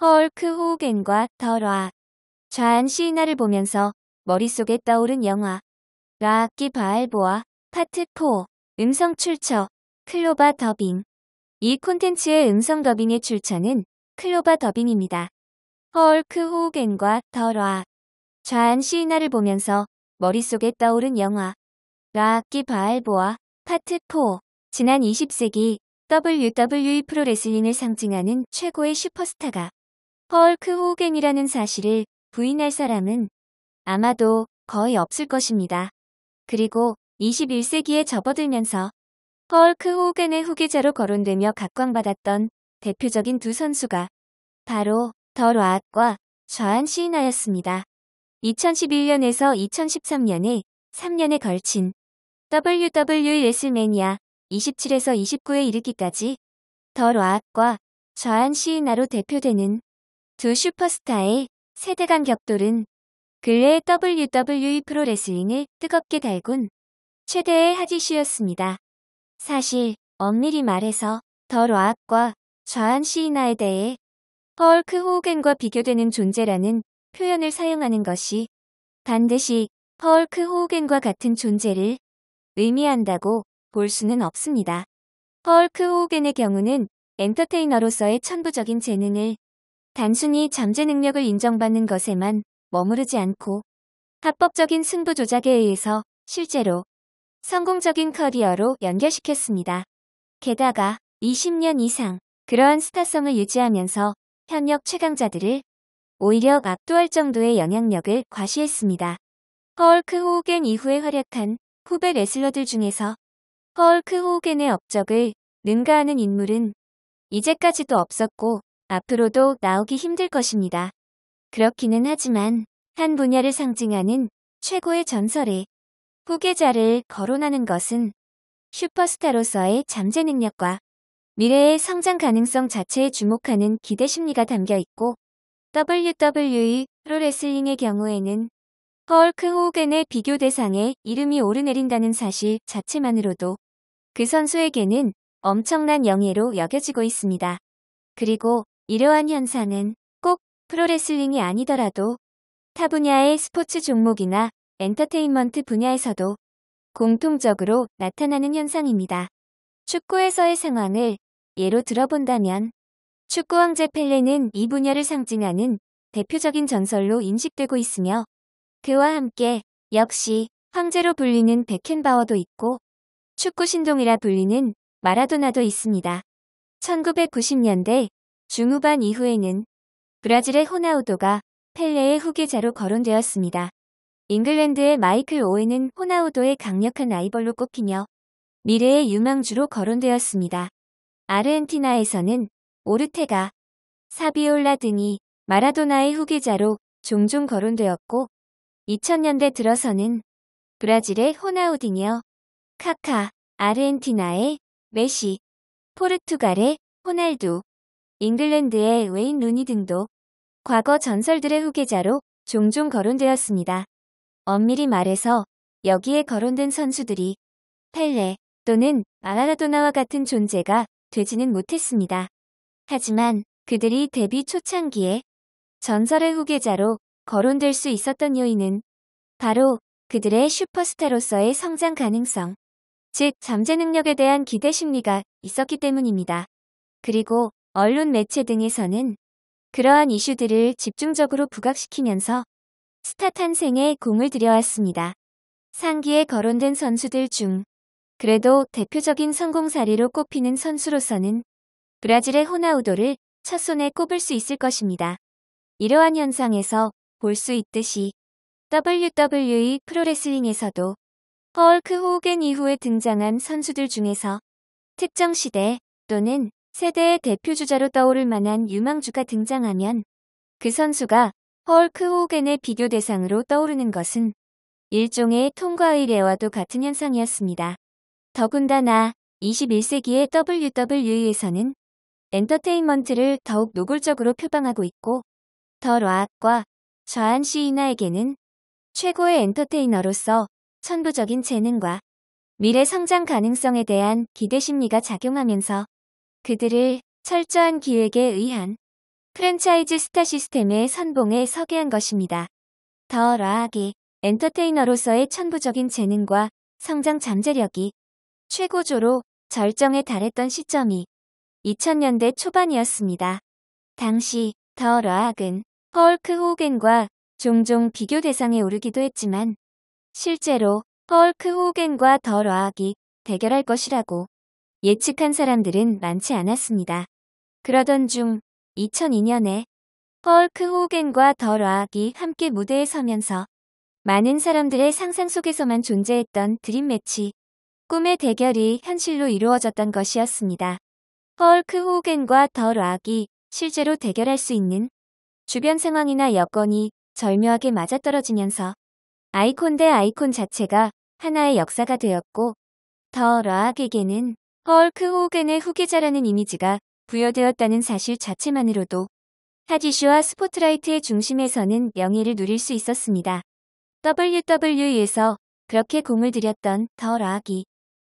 헐크 호우겐과 더 락. 좌안 시이나를 보면서 머릿속에 떠오른 영화. 라악기 바알보아 파트 4 음성 출처 클로바 더빙. 이 콘텐츠의 음성 더빙의 출처는 클로바 더빙입니다. 헐크 호우겐과 더 락. 좌안 시이나를 보면서 머릿속에 떠오른 영화. 라악기 바알보아 파트 4. 지난 20세기 WWE 프로레슬링을 상징하는 최고의 슈퍼스타가 헐크 호우겐이라는 사실을 부인할 사람은 아마도 거의 없을 것입니다. 그리고 21세기에 접어들면서 헐크 호우겐의 후계자로 거론되며 각광받았던 대표적인 두 선수가 바로 더 락과 좌안 시이나였습니다. 2011년에서 2013년에 3년에 걸친 WWE 레슬매니아 27에서 29에 이르기까지 더 락과 좌안 시이나로 대표되는 두 슈퍼스타의 세대 간 격돌은 근래 WWE 프로레슬링을 뜨겁게 달군 최대의 핫 이슈였습니다. 사실 엄밀히 말해서 더 락과 좌안 시이나에 대해 헐크 호우겐과 비교되는 존재라는 표현을 사용하는 것이 반드시 헐크 호우겐과 같은 존재를 의미한다고 볼 수는 없습니다. 헐크 호우겐의 경우는 엔터테이너로서의 천부적인 재능을 단순히 잠재 능력을 인정받는 것에만 머무르지 않고 합법적인 승부 조작에 의해서 실제로 성공적인 커리어로 연결시켰습니다. 게다가 20년 이상 그러한 스타성을 유지하면서 현역 최강자들을 오히려 압도할 정도의 영향력을 과시했습니다. 헐크 호우겐 이후에 활약한 후배 레슬러들 중에서 헐크 호우겐의 업적을 능가하는 인물은 이제까지도 없었고 앞으로도 나오기 힘들 것입니다. 그렇기는 하지만 한 분야를 상징하는 최고의 전설의 후계자를 거론하는 것은 슈퍼스타로서의 잠재 능력과 미래의 성장 가능성 자체에 주목하는 기대 심리가 담겨 있고 WWE 프로레슬링의 경우에는 헐크 호우겐의 비교 대상에 이름이 오르내린다는 사실 자체만으로도 그 선수에게는 엄청난 영예로 여겨지고 있습니다. 그리고 이러한 현상은 꼭 프로레슬링이 아니더라도 타 분야의 스포츠 종목이나 엔터테인먼트 분야에서도 공통적으로 나타나는 현상입니다. 축구에서의 상황을 예로 들어본다면 축구 황제 펠레는 이 분야를 상징하는 대표적인 전설로 인식되고 있으며 그와 함께 역시 황제로 불리는 베켄바워도 있고 축구 신동이라 불리는 마라도나도 있습니다. 1990년대 중후반 이후에는 브라질의 호나우도가 펠레의 후계자로 거론되었습니다. 잉글랜드의 마이클 오웬은 호나우도의 강력한 라이벌로 꼽히며 미래의 유망주로 거론되었습니다. 아르헨티나에서는 오르테가, 사비올라 등이 마라도나의 후계자로 종종 거론되었고 2000년대 들어서는 브라질의 호나우디뇨, 카카, 아르헨티나의 메시, 포르투갈의 호날두, 잉글랜드의 웨인 루니 등도 과거 전설들의 후계자로 종종 거론되었습니다. 엄밀히 말해서 여기에 거론된 선수들이 펠레 또는 마라도나와 같은 존재가 되지는 못했습니다. 하지만 그들이 데뷔 초창기에 전설의 후계자로 거론될 수 있었던 요인은 바로 그들의 슈퍼스타로서의 성장 가능성, 즉 잠재 능력에 대한 기대 심리가 있었기 때문입니다. 그리고 언론 매체 등에서는 그러한 이슈들을 집중적으로 부각시키면서 스타 탄생에 공을 들여왔습니다. 상기에 거론된 선수들 중 그래도 대표적인 성공 사례로 꼽히는 선수로서는 브라질의 호나우도를 첫손에 꼽을 수 있을 것입니다. 이러한 현상에서 볼 수 있듯이 WWE 프로레슬링에서도 헐크 호우겐 이후에 등장한 선수들 중에서 특정 시대 또는 세대의 대표주자로 떠오를 만한 유망주가 등장하면 그 선수가 헐크 호우겐의 비교 대상으로 떠오르는 것은 일종의 통과의례와도 같은 현상이었습니다. 더군다나 21세기의 WWE에서는 엔터테인먼트를 더욱 노골적으로 표방하고 있고 더 락과 좌안 시이나에게는 최고의 엔터테이너로서 천부적인 재능과 미래 성장 가능성에 대한 기대 심리가 작용하면서 그들을 철저한 기획에 의한 프랜차이즈 스타 시스템의 선봉에 서게 한 것입니다. 더 라하게 엔터테이너로서의 천부적인 재능과 성장 잠재력이 최고조로 절정에 달했던 시점이 2000년대 초반이었습니다. 당시 더 라학은 헐크 호겐과 종종 비교 대상에 오르기도 했지만 실제로 헐크 호겐과 더 라학이 대결할 것이라고 예측한 사람들은 많지 않았습니다. 그러던 중 2002년에 헐크 호겐과 더 라학이 함께 무대에 서면서 많은 사람들의 상상 속에서만 존재했던 드림 매치, 꿈의 대결이 현실로 이루어졌던 것이었습니다. 헐크 호겐과 더 라학이 실제로 대결할 수 있는 주변 상황이나 여건이 절묘하게 맞아떨어지면서 아이콘 대 아이콘 자체가 하나의 역사가 되었고, 더 라학에게는 헐크 호겐의 후계자라는 이미지가 부여되었다는 사실 자체만으로도 핫 이슈와 스포트라이트의 중심에서는 명예를 누릴 수 있었습니다. WWE에서 그렇게 공을 들였던 더 라학이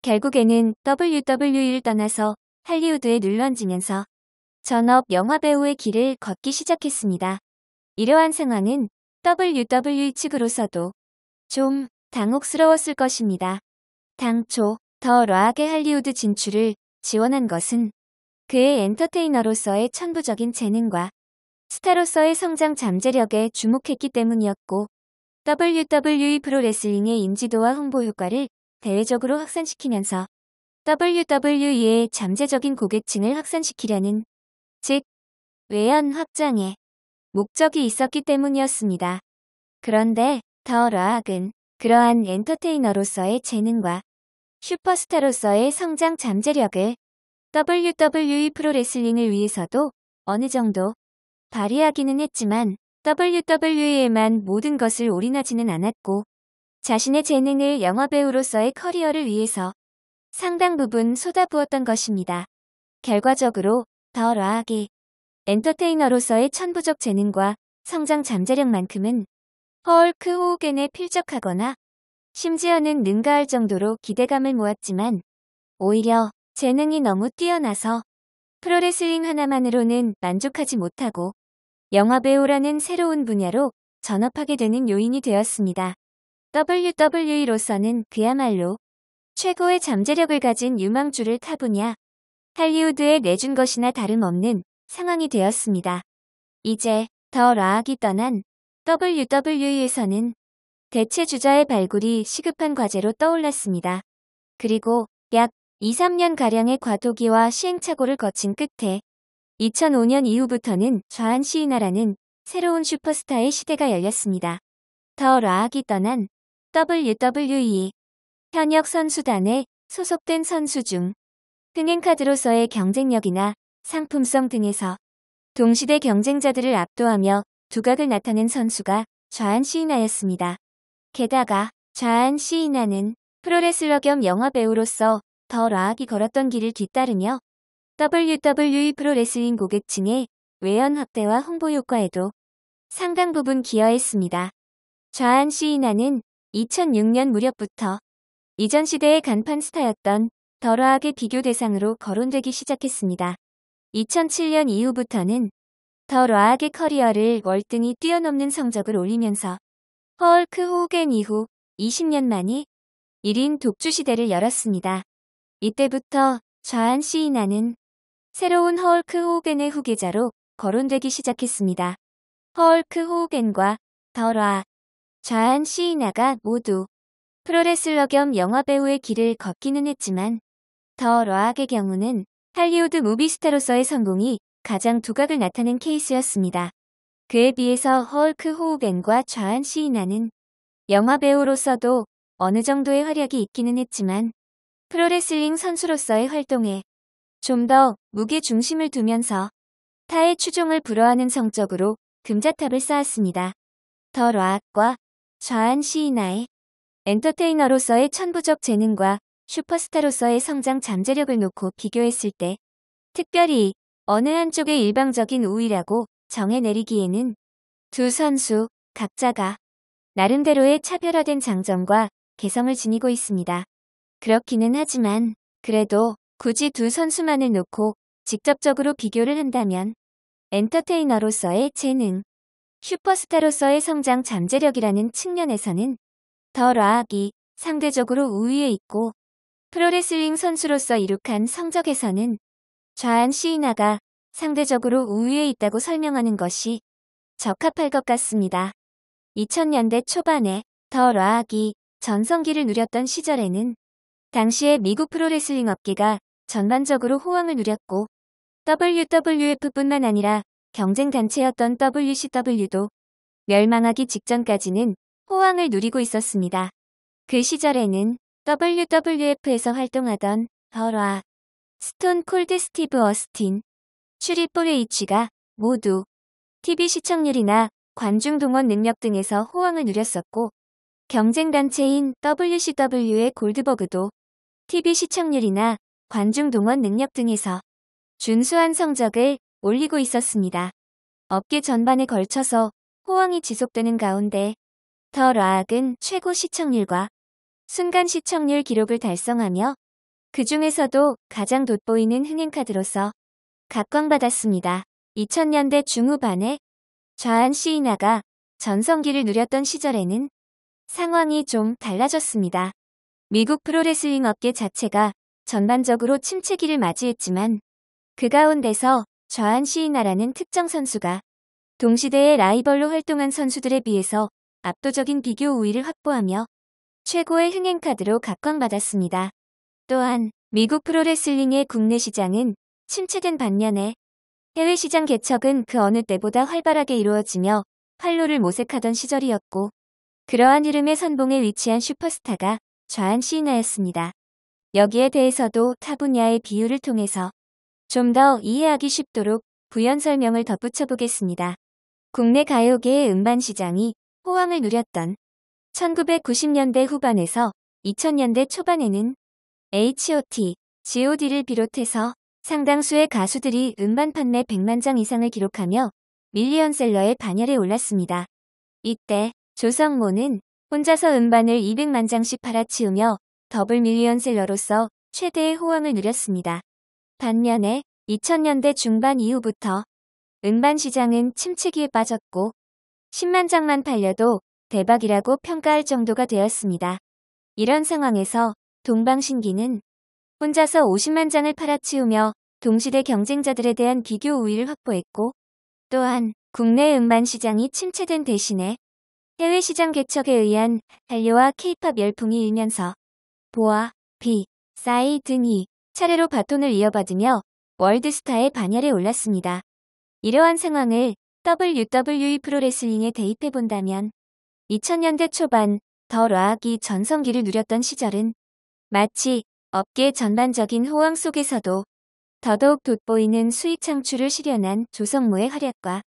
결국에는 WWE를 떠나서 할리우드에 눌러앉으면서 전업 영화배우의 길을 걷기 시작했습니다. 이러한 상황은 WWE 측으로서도 좀 당혹스러웠을 것입니다. 당초 더 라학의 할리우드 진출을 지원한 것은 그의 엔터테이너로서의 천부적인 재능과 스타로서의 성장 잠재력에 주목했기 때문이었고, WWE 프로레슬링의 인지도와 홍보 효과를 대외적으로 확산시키면서 WWE의 잠재적인 고객층을 확산시키려는, 즉 외연 확장의 목적이 있었기 때문이었습니다. 그런데 더 라학은 그러한 엔터테이너로서의 재능과 슈퍼스타로서의 성장 잠재력을 WWE 프로레슬링을 위해서도 어느 정도 발휘하기는 했지만 WWE에만 모든 것을 올인하지는 않았고, 자신의 재능을 영화배우로서의 커리어를 위해서 상당 부분 쏟아부었던 것입니다. 결과적으로 더 라학이 엔터테이너로서의 천부적 재능과 성장 잠재력만큼은 헐크 호겐에 필적하거나 심지어는 능가할 정도로 기대감을 모았지만, 오히려 재능이 너무 뛰어나서 프로레슬링 하나만으로는 만족하지 못하고 영화배우라는 새로운 분야로 전업하게 되는 요인이 되었습니다. WWE로서는 그야말로 최고의 잠재력을 가진 유망주를 타보냐 할리우드에 내준 것이나 다름없는 상황이 되었습니다. 이제 더 라학이 떠난 WWE에서는 대체 주자의 발굴이 시급한 과제로 떠올랐습니다. 그리고 약 2~3년가량의 과도기와 시행착오를 거친 끝에 2005년 이후부터는 좌한 시이나라는 새로운 슈퍼스타의 시대가 열렸습니다. 더 라학이 떠난 WWE 현역 선수단에 소속된 선수 중 흥행카드로서의 경쟁력이나 상품성 등에서 동시대 경쟁자들을 압도하며 두각을 나타낸 선수가 좌한 시이나였습니다. 게다가 좌한 시이나는 프로레슬러 겸 영화배우로서 더 라학이 걸었던 길을 뒤따르며 WWE 프로레슬링 고객층의 외연 확대와 홍보 효과에도 상당 부분 기여했습니다. 좌한 시이나는 2006년 무렵부터 이전 시대의 간판 스타였던 더 라학의 비교 대상으로 거론되기 시작했습니다. 2007년 이후부터는 더 라학의 커리어를 월등히 뛰어넘는 성적을 올리면서 헐크 호겐 이후 20년 만이 1인 독주 시대를 열었습니다. 이때부터 좌한 시이나는 새로운 헐크 호겐의 후계자로 거론되기 시작했습니다. 헐크 호겐과 더 라학, 좌한 시이나가 모두 프로레슬러 겸 영화배우의 길을 걷기는 했지만 더 라학의 경우는 할리우드 무비스타로서의 성공이 가장 두각을 나타낸 케이스였습니다. 그에 비해서 헐크 호겐과 좌한 시이나는 영화배우로서도 어느 정도의 활약이 있기는 했지만 프로레슬링 선수로서의 활동에 좀 더 무게 중심을 두면서 타의 추종을 불허하는 성적으로 금자탑을 쌓았습니다. 더 라학과 좌한 시이나의 엔터테이너로서의 천부적 재능과 슈퍼스타로서의 성장 잠재력을 놓고 비교했을 때 특별히 어느 한쪽의 일방적인 우위라고 정해 내리기에는 두 선수 각자가 나름대로의 차별화된 장점과 개성을 지니고 있습니다. 그렇기는 하지만 그래도 굳이 두 선수만을 놓고 직접적으로 비교를 한다면 엔터테이너로서의 재능, 슈퍼스타로서의 성장 잠재력이라는 측면에서는 더 라악이 상대적으로 우위에 있고 프로레슬링 선수로서 이룩한 성적에서는 좌안 시이나가 상대적으로 우위에 있다고 설명하는 것이 적합할 것 같습니다. 2000년대 초반에 더 라악이 전성기를 누렸던 시절에는 당시의 미국 프로레슬링 업계가 전반적으로 호황을 누렸고 WWF뿐만 아니라 경쟁 단체였던 WCW도 멸망하기 직전까지는 호황을 누리고 있었습니다. 그 시절에는 WWF에서 활동하던 더 라악, 스톤 콜드 스티브 어스틴, 트리플 H가 모두 TV 시청률이나 관중 동원 능력 등에서 호황을 누렸었고 경쟁 단체인 WCW의 골드버그도 TV 시청률이나 관중 동원 능력 등에서 준수한 성적을 올리고 있었습니다. 업계 전반에 걸쳐서 호황이 지속되는 가운데 더 라악은 최고 시청률과 순간 시청률 기록을 달성하며 그 중에서도 가장 돋보이는 흥행카드로서 각광받았습니다. 2000년대 중후반에 좌안 시이나가 전성기를 누렸던 시절에는 상황이 좀 달라졌습니다. 미국 프로레슬링 업계 자체가 전반적으로 침체기를 맞이했지만 그 가운데서 좌안 시이나라는 특정 선수가 동시대의 라이벌로 활동한 선수들에 비해서 압도적인 비교 우위를 확보하며 최고의 흥행카드로 각광받았습니다. 또한 미국 프로레슬링의 국내 시장은 침체된 반면에 해외 시장 개척은 그 어느 때보다 활발하게 이루어지며 활로를 모색하던 시절이었고 그러한 흐름의 선봉에 위치한 슈퍼스타가 좌안 시이나였습니다. 여기에 대해서도 타 분야의 비유를 통해서 좀 더 이해하기 쉽도록 부연 설명을 덧붙여 보겠습니다. 국내 가요계의 음반 시장이 호황을 누렸던 1990년대 후반에서 2000년대 초반에는 H.O.T, G.O.D를 비롯해서 상당수의 가수들이 음반 판매 100만 장 이상을 기록하며 밀리언셀러의 반열에 올랐습니다. 이때 조성모는 혼자서 음반을 200만 장씩 팔아치우며 더블 밀리언셀러로서 최대의 호황을 누렸습니다. 반면에 2000년대 중반 이후부터 음반 시장은 침체기에 빠졌고 10만 장만 팔려도 대박이라고 평가할 정도가 되었습니다. 이런 상황에서 동방신기는 혼자서 50만 장을 팔아치우며 동시대 경쟁자들에 대한 비교 우위를 확보했고 또한 국내 음반 시장이 침체된 대신에 해외 시장 개척에 의한 한류와 K-팝 열풍이 일면서 보아, 비, 싸이 등이 차례로 바톤을 이어받으며 월드스타의 반열에 올랐습니다. 이러한 상황을 WWE 프로레슬링에 대입해본다면 2000년대 초반 더 라악이 전성기를 누렸던 시절은 마치 업계 전반적인 호황 속에서도 더더욱 돋보이는 수익 창출을 실현한 조성모의 활약과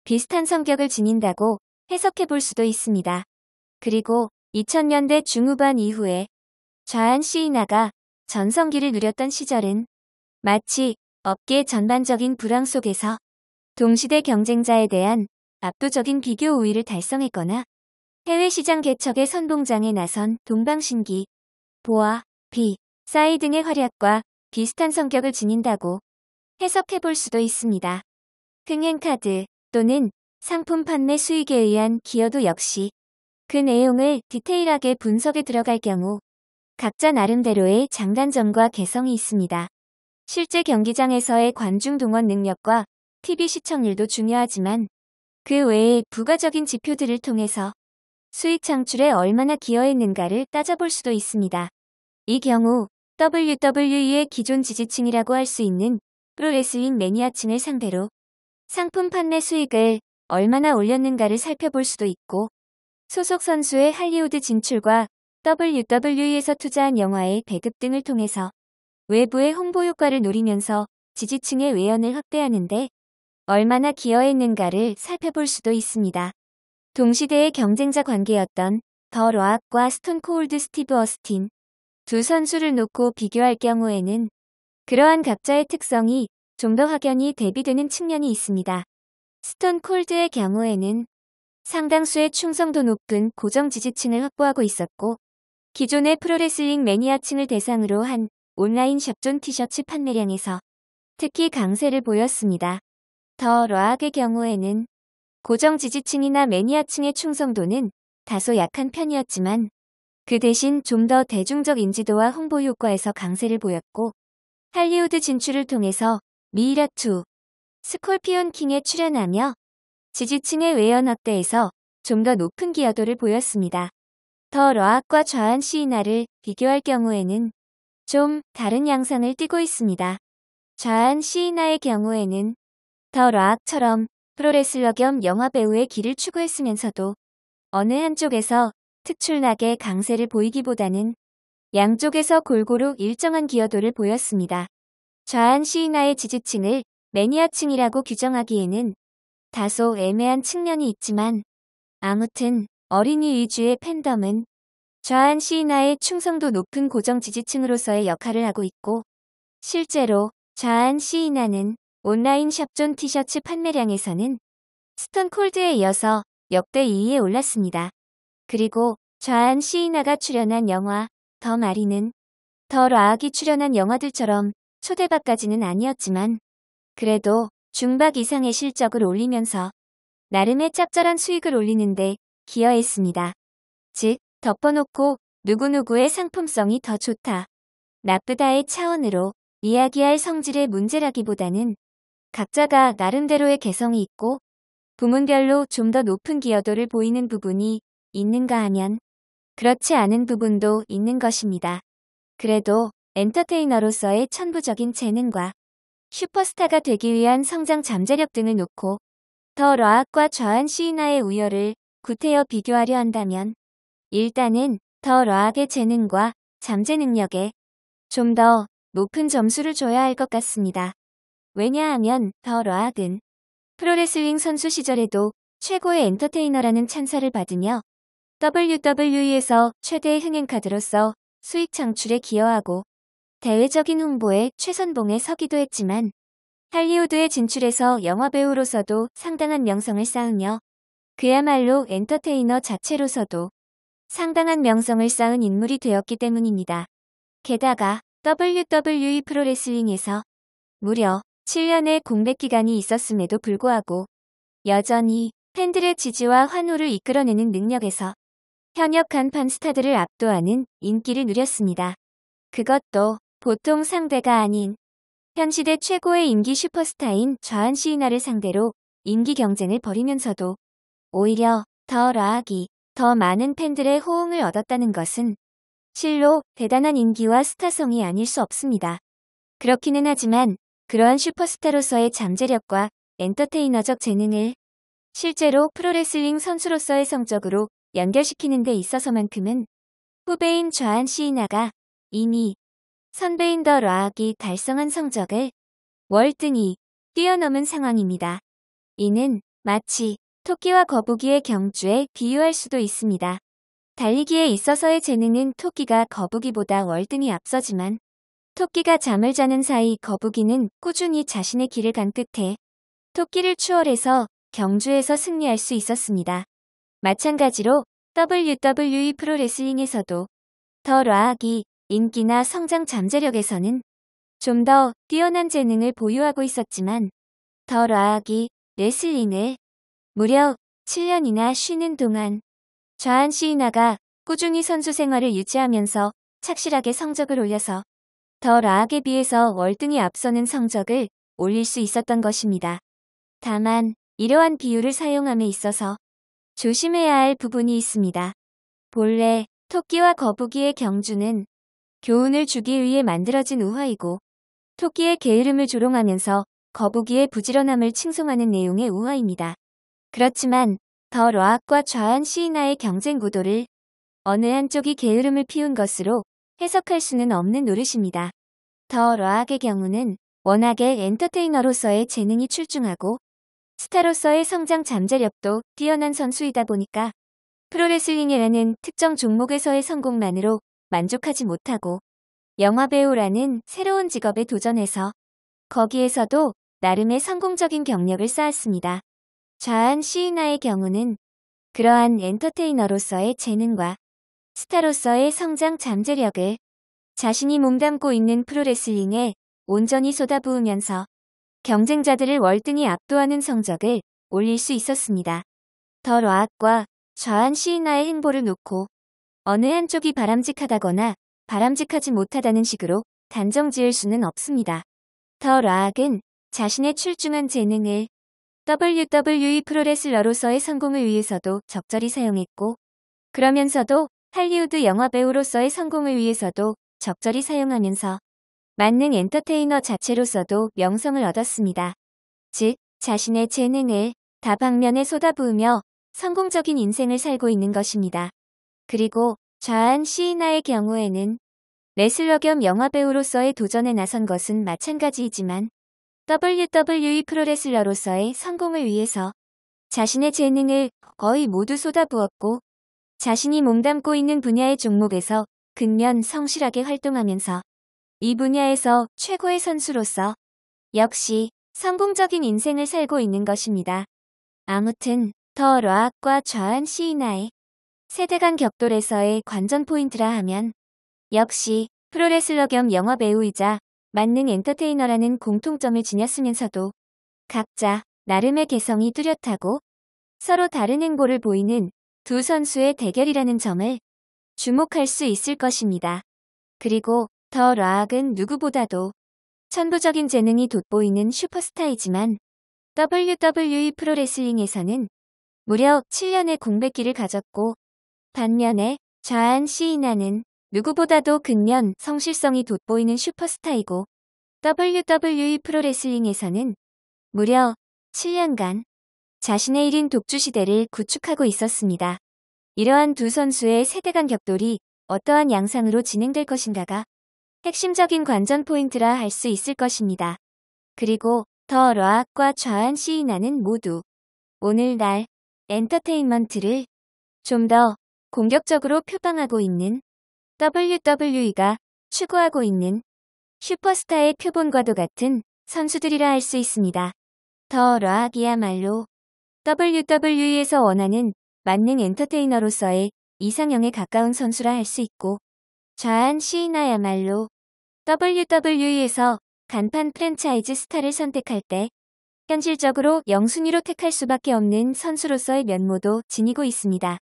비슷한 성격을 지닌다고 해석해볼 수도 있습니다. 그리고 2000년대 중후반 이후에 좌안 시이나가 전성기를 누렸던 시절은 마치 업계 전반적인 불황 속에서 동시대 경쟁자에 대한 압도적인 비교 우위를 달성했거나 해외 시장 개척의 선봉장에 나선 동방신기, 보아, 비, 싸이 등의 활약과 비슷한 성격을 지닌다고 해석해볼 수도 있습니다. 흥행카드 또는 상품 판매 수익에 의한 기여도 역시 그 내용을 디테일하게 분석에 들어갈 경우 각자 나름대로의 장단점과 개성이 있습니다. 실제 경기장에서의 관중 동원 능력과 TV 시청률도 중요하지만 그 외의 부가적인 지표들을 통해서 수익 창출에 얼마나 기여했는가를 따져볼 수도 있습니다. 이 경우 WWE의 기존 지지층이라고 할 수 있는 프로레슬링 매니아층을 상대로 상품 판매 수익을 얼마나 올렸는가를 살펴볼 수도 있고 소속 선수의 할리우드 진출과 WWE에서 투자한 영화의 배급 등을 통해서 외부의 홍보 효과를 노리면서 지지층의 외연을 확대하는데 얼마나 기여했는가를 살펴볼 수도 있습니다. 동시대의 경쟁자 관계였던 더 라악과 스톤 콜드 스티브 어스틴 두 선수를 놓고 비교할 경우에는 그러한 각자의 특성이 좀 더 확연히 대비되는 측면이 있습니다. 스톤 콜드의 경우에는 상당수의 충성도 높은 고정 지지층을 확보하고 있었고 기존의 프로레슬링 매니아층을 대상으로 한 온라인 샵존 티셔츠 판매량에서 특히 강세를 보였습니다. 더 러악의 경우에는 고정 지지층이나 매니아층의 충성도는 다소 약한 편이었지만 그 대신 좀 더 대중적 인지도와 홍보 효과에서 강세를 보였고 할리우드 진출을 통해서 미이라2, 스콜피온 킹에 출연하며 지지층의 외연 확대에서 좀 더 높은 기여도를 보였습니다. 더 러악과 좌안 시이나를 비교할 경우에는 좀 다른 양상을 띠고 있습니다. 좌안 시이나의 경우에는 더 러악처럼 프로레슬러 겸 영화배우의 길을 추구했으면서도 어느 한쪽에서 특출나게 강세를 보이기보다는 양쪽에서 골고루 일정한 기여도를 보였습니다. 좌안 시이나의 지지층을 매니아층이라고 규정하기에는 다소 애매한 측면이 있지만 아무튼 어린이 위주의 팬덤은 좌안 시이나의 충성도 높은 고정 지지층으로서의 역할을 하고 있고 실제로 좌안 시이나는 온라인 샵존 티셔츠 판매량에서는 스톤 콜드에 이어서 역대 2위에 올랐습니다. 그리고 좌안 시이나가 출연한 영화 더 마리는 더 러악이 출연한 영화들처럼 초대박까지는 아니었지만 그래도 중박 이상의 실적을 올리면서 나름의 짭짤한 수익을 올리는데 기여했습니다. 즉, 덮어놓고 누구누구의 상품성이 더 좋다, 나쁘다의 차원으로 이야기할 성질의 문제라기보다는 각자가 나름대로의 개성이 있고 부문별로 좀 더 높은 기여도를 보이는 부분이 있는가 하면 그렇지 않은 부분도 있는 것입니다. 그래도 엔터테이너로서의 천부적인 재능과 슈퍼스타가 되기 위한 성장 잠재력 등을 놓고 더 러악과 좌안 시이나의 우열을 구태여 비교하려 한다면 일단은 더 러악의 재능과 잠재 능력에 좀 더 높은 점수를 줘야 할 것 같습니다. 왜냐하면 더 러악은 프로레슬링 선수 시절에도 최고의 엔터테이너라는 찬사를 받으며 WWE에서 최대의 흥행카드로서 수익 창출에 기여하고 대외적인 홍보에 최선봉에 서기도 했지만 할리우드에 진출해서 영화배우로서도 상당한 명성을 쌓으며 그야말로 엔터테이너 자체로서도 상당한 명성을 쌓은 인물이 되었기 때문입니다. 게다가 WWE 프로레슬링에서 무려 7년의 공백 기간이 있었음에도 불구하고 여전히 팬들의 지지와 환호를 이끌어내는 능력에서 현역 간판 스타들을 압도하는 인기를 누렸습니다. 그것도 보통 상대가 아닌 현 시대 최고의 인기 슈퍼스타인 좌안 시이나를 상대로 인기 경쟁을 벌이면서도 오히려 더 러악이 더 많은 팬들의 호응을 얻었다는 것은 실로 대단한 인기와 스타성이 아닐 수 없습니다. 그렇기는 하지만 그러한 슈퍼스타로서의 잠재력과 엔터테이너적 재능을 실제로 프로레슬링 선수로서의 성적으로 연결시키는 데 있어서만큼은 후배인 좌안 시이나가 이미 선배인 더 러악이 달성한 성적을 월등히 뛰어넘은 상황입니다. 이는 마치 토끼와 거북이의 경주에 비유할 수도 있습니다. 달리기에 있어서의 재능은 토끼가 거북이보다 월등히 앞서지만 토끼가 잠을 자는 사이 거북이는 꾸준히 자신의 길을 간 끝에 토끼를 추월해서 경주에서 승리할 수 있었습니다. 마찬가지로 WWE 프로레슬링에서도 더 러악이 인기나 성장 잠재력에서는 좀 더 뛰어난 재능을 보유하고 있었지만 더 러악이 레슬링을 무려 7년이나 쉬는 동안 좌안 시이나가 꾸준히 선수 생활을 유지하면서 착실하게 성적을 올려서 더 러악에 비해서 월등히 앞서는 성적을 올릴 수 있었던 것입니다. 다만 이러한 비유를 사용함에 있어서 조심해야 할 부분이 있습니다. 본래 토끼와 거북이의 경주는 교훈을 주기 위해 만들어진 우화이고 토끼의 게으름을 조롱하면서 거북이의 부지런함을 칭송하는 내용의 우화입니다. 그렇지만 더 러악과 좌안 시이나의 경쟁 구도를 어느 한쪽이 게으름을 피운 것으로 해석할 수는 없는 노릇입니다. 더 러악의 경우는 워낙에 엔터테이너로서의 재능이 출중하고 스타로서의 성장 잠재력도 뛰어난 선수이다 보니까 프로레슬링이라는 특정 종목에서의 성공만으로 만족하지 못하고 영화배우라는 새로운 직업에 도전해서 거기에서도 나름의 성공적인 경력을 쌓았습니다. 좌안 시이나의 경우는 그러한 엔터테이너로서의 재능과 스타로서의 성장 잠재력을 자신이 몸담고 있는 프로레슬링에 온전히 쏟아부으면서 경쟁자들을 월등히 압도하는 성적을 올릴 수 있었습니다. 더 라악과 좌한 시이나의 행보를 놓고 어느 한쪽이 바람직하다거나 바람직하지 못하다는 식으로 단정 지을 수는 없습니다. 더 라악은 자신의 출중한 재능을 WWE 프로레슬러로서의 성공을 위해서도 적절히 사용했고, 그러면서도 할리우드 영화배우로서의 성공을 위해서도 적절히 사용하면서 만능 엔터테이너 자체로서도 명성을 얻었습니다. 즉, 자신의 재능을 다방면에 쏟아부으며 성공적인 인생을 살고 있는 것입니다. 그리고 좌한 시이나의 경우에는 레슬러 겸 영화배우로서의 도전에 나선 것은 마찬가지이지만 WWE 프로레슬러로서의 성공을 위해서 자신의 재능을 거의 모두 쏟아부었고 자신이 몸담고 있는 분야의 종목에서 근면 성실하게 활동하면서 이 분야에서 최고의 선수로서 역시 성공적인 인생을 살고 있는 것입니다. 아무튼 더 라악과 좌한 시이나의 세대 간 격돌에서의 관전 포인트라 하면 역시 프로레슬러 겸 영화배우이자 만능 엔터테이너라는 공통점을 지녔으면서도 각자 나름의 개성이 뚜렷하고 서로 다른 행보를 보이는 두 선수의 대결이라는 점을 주목할 수 있을 것입니다. 그리고 더 라악은 누구보다도 천부적인 재능이 돋보이는 슈퍼스타이지만 WWE 프로레슬링에서는 무려 7년의 공백기를 가졌고 반면에 좌한 시이나는 누구보다도 근면 성실성이 돋보이는 슈퍼스타이고 WWE 프로레슬링에서는 무려 7년간 자신의 1인 독주 시대를 구축하고 있었습니다. 이러한 두 선수의 세대 간 격돌이 어떠한 양상으로 진행될 것인가가 핵심적인 관전 포인트라 할 수 있을 것입니다. 그리고 더 라악과 좌한 시이나는 모두 오늘날 엔터테인먼트를 좀 더 공격적으로 표방하고 있는 WWE가 추구하고 있는 슈퍼스타의 표본과도 같은 선수들이라 할 수 있습니다. 더 라악이야말로 WWE에서 원하는 만능 엔터테이너로서의 이상형에 가까운 선수라 할 수 있고 좌한 시이나야말로 WWE에서 간판 프랜차이즈 스타를 선택할 때 현실적으로 영순위로 택할 수밖에 없는 선수로서의 면모도 지니고 있습니다.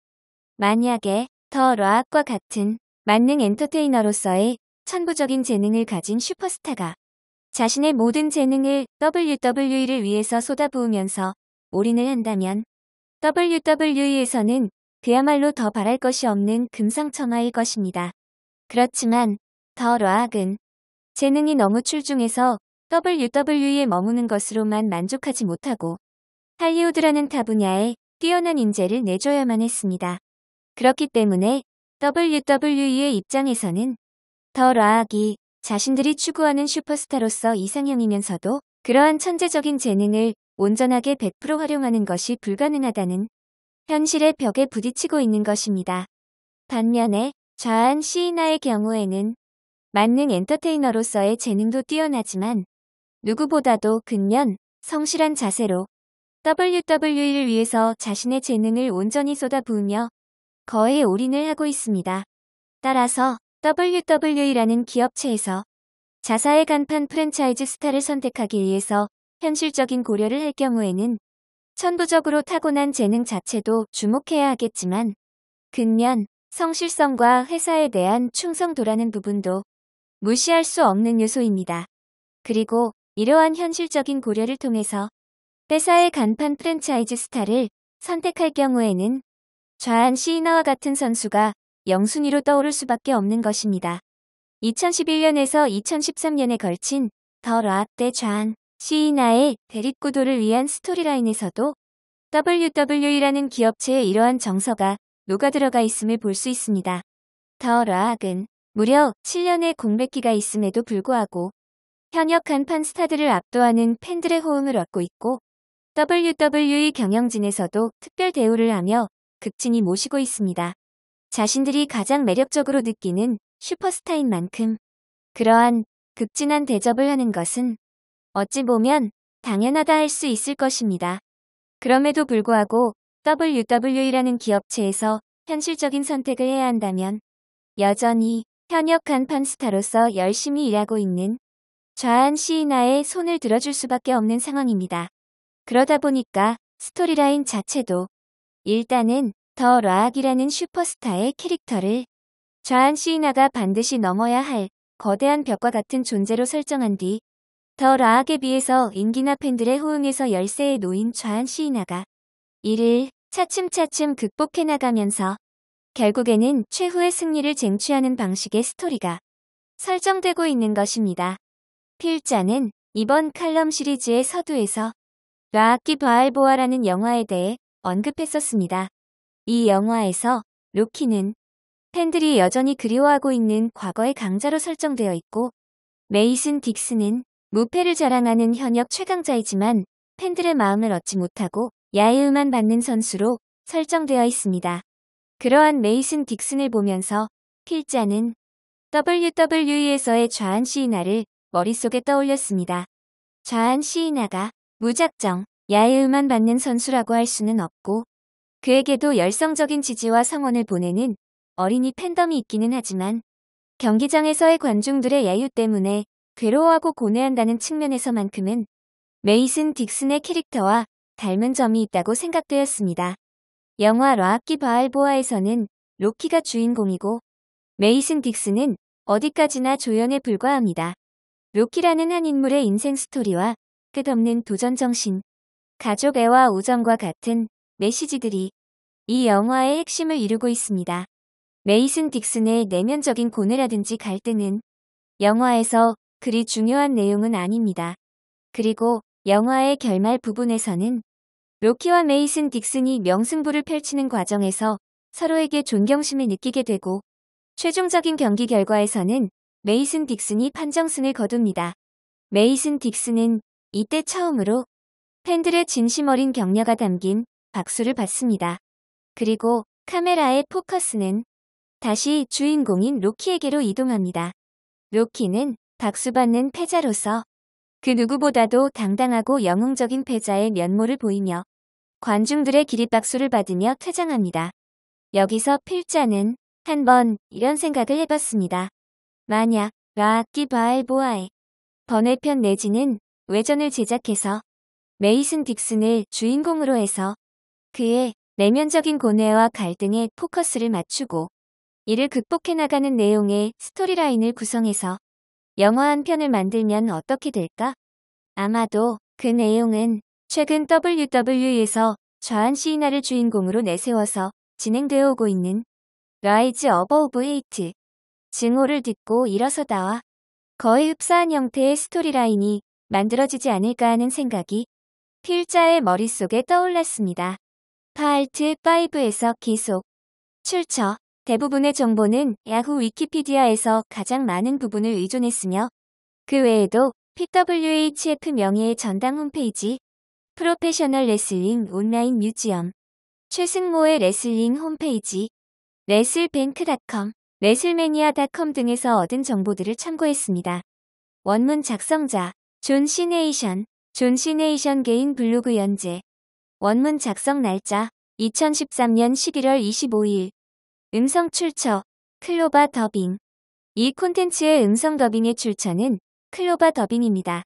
만약에 더 라악과 같은 만능 엔터테이너로서의 천부적인 재능을 가진 슈퍼스타가 자신의 모든 재능을 WWE를 위해서 쏟아부으면서 올인을 한다면 WWE에서는 그야말로 더 바랄 것이 없는 금상첨화일 것입니다. 그렇지만 더 라악은 재능이 너무 출중해서 WWE에 머무는 것으로만 만족하지 못하고 할리우드라는 타 분야에 뛰어난 인재를 내줘야만 했습니다. 그렇기 때문에 WWE의 입장에서는 더 라악이 자신들이 추구하는 슈퍼스타로서 이상형이면서도 그러한 천재적인 재능을 온전하게 100% 활용하는 것이 불가능하다는 현실의 벽에 부딪히고 있는 것입니다. 반면에 좌한 시이나의 경우에는 만능 엔터테이너로서의 재능도 뛰어나지만 누구보다도 근면, 성실한 자세로 WWE를 위해서 자신의 재능을 온전히 쏟아부으며 거에 올인을 하고 있습니다. 따라서 WWE라는 기업체에서 자사의 간판 프랜차이즈 스타를 선택하기 위해서 현실적인 고려를 할 경우에는 천부적으로 타고난 재능 자체도 주목해야 하겠지만 근면, 성실성과 회사에 대한 충성도라는 부분도 무시할 수 없는 요소입니다. 그리고 이러한 현실적인 고려를 통해서 회사의 간판 프랜차이즈 스타를 선택할 경우에는 좌한 시이나와 같은 선수가 영순위로 떠오를 수밖에 없는 것입니다. 2011년에서 2013년에 걸친 더 라악 대 좌한 시이나의 대립구도를 위한 스토리라인에서도 WWE라는 기업체의 이러한 정서가 녹아들어가 있음을 볼 수 있습니다. 더 라악은 무려 7년의 공백기가 있음에도 불구하고 현역 간판 스타들을 압도하는 팬들의 호응을 얻고 있고 WWE 경영진에서도 특별 대우를 하며 극진히 모시고 있습니다. 자신들이 가장 매력적으로 느끼는 슈퍼스타인 만큼 그러한 극진한 대접을 하는 것은 어찌 보면 당연하다 할 수 있을 것입니다. 그럼에도 불구하고 WWE라는 기업체에서 현실적인 선택을 해야 한다면 여전히 현역 간판 스타로서 열심히 일하고 있는 좌안 시이나의 손을 들어줄 수밖에 없는 상황입니다. 그러다 보니까 스토리라인 자체도 일단은 더 라악이라는 슈퍼스타의 캐릭터를 좌안 시이나가 반드시 넘어야 할 거대한 벽과 같은 존재로 설정한 뒤 더 라악에 비해서 인기나 팬들의 호응에서 열세에 놓인 좌안 시이나가 이를 차츰차츰 극복해 나가면서 결국에는 최후의 승리를 쟁취하는 방식의 스토리가 설정되고 있는 것입니다. 필자는 이번 칼럼 시리즈의 서두에서 라악기 바알보아라는 영화에 대해 언급했었습니다. 이 영화에서 로키는 팬들이 여전히 그리워하고 있는 과거의 강자로 설정되어 있고 메이슨 딕슨은 무패를 자랑하는 현역 최강자이지만 팬들의 마음을 얻지 못하고 야유만 받는 선수로 설정되어 있습니다. 그러한 메이슨 딕슨을 보면서 필자는 WWE에서의 좌안 시이나를 머릿속에 떠올렸습니다. 좌안 시이나가 무작정 야유만 받는 선수라고 할 수는 없고 그에게도 열성적인 지지와 성원을 보내는 어린이 팬덤이 있기는 하지만 경기장에서의 관중들의 야유 때문에 괴로워하고 고뇌한다는 측면에서만큼은 메이슨 딕슨의 캐릭터와 닮은 점이 있다고 생각되었습니다. 영화 라악기 바알보아에서는 로키가 주인공이고 메이슨 딕슨은 어디까지나 조연에 불과합니다. 로키라는 한 인물의 인생 스토리와 끝없는 도전 정신, 가족 애와 우정과 같은 메시지들이 이 영화의 핵심을 이루고 있습니다. 메이슨 딕슨의 내면적인 고뇌라든지 갈등은 영화에서 그리 중요한 내용은 아닙니다. 그리고 영화의 결말 부분에서는 로키와 메이슨 딕슨이 명승부를 펼치는 과정에서 서로에게 존경심을 느끼게 되고 최종적인 경기 결과에서는 메이슨 딕슨이 판정승을 거둡니다. 메이슨 딕슨은 이때 처음으로 팬들의 진심 어린 격려가 담긴 박수를 받습니다. 그리고 카메라의 포커스는 다시 주인공인 로키에게로 이동합니다. 로키는 박수받는 패자로서 그 누구보다도 당당하고 영웅적인 패자의 면모를 보이며 관중들의 기립박수를 받으며 퇴장합니다. 여기서 필자는 한번 이런 생각을 해봤습니다. 만약 라악기 바알보아의 번외편 내지는 외전을 제작해서 메이슨 딕슨을 주인공으로 해서 그의 내면적인 고뇌와 갈등에 포커스를 맞추고 이를 극복해 나가는 내용의 스토리라인을 구성해서 영화 한 편을 만들면 어떻게 될까? 아마도 그 내용은 최근 WWE에서 좌안 시이나를 주인공으로 내세워서 진행되어 오고 있는 라이즈 어버브 헤이트 증오를 딛고 일어서다와 거의 흡사한 형태의 스토리라인이 만들어지지 않을까 하는 생각이 필자의 머릿속에 떠올랐습니다. 파트 5에서 계속 출처 대부분의 정보는 야후 위키피디아에서 가장 많은 부분을 의존했으며 그 외에도 PWHF 명예의 전당 홈페이지, 프로페셔널 레슬링 온라인 뮤지엄, 최승모의 레슬링 홈페이지, 레슬뱅크.com, 레슬매니아.com 등에서 얻은 정보들을 참고했습니다. 원문 작성자, 존 시네이션, 존 시네이션 개인 블로그 연재. 원문 작성 날짜, 2013년 11월 25일. 음성 출처, 클로바 더빙. 이 콘텐츠의 음성 더빙의 출처는 클로바 더빙입니다.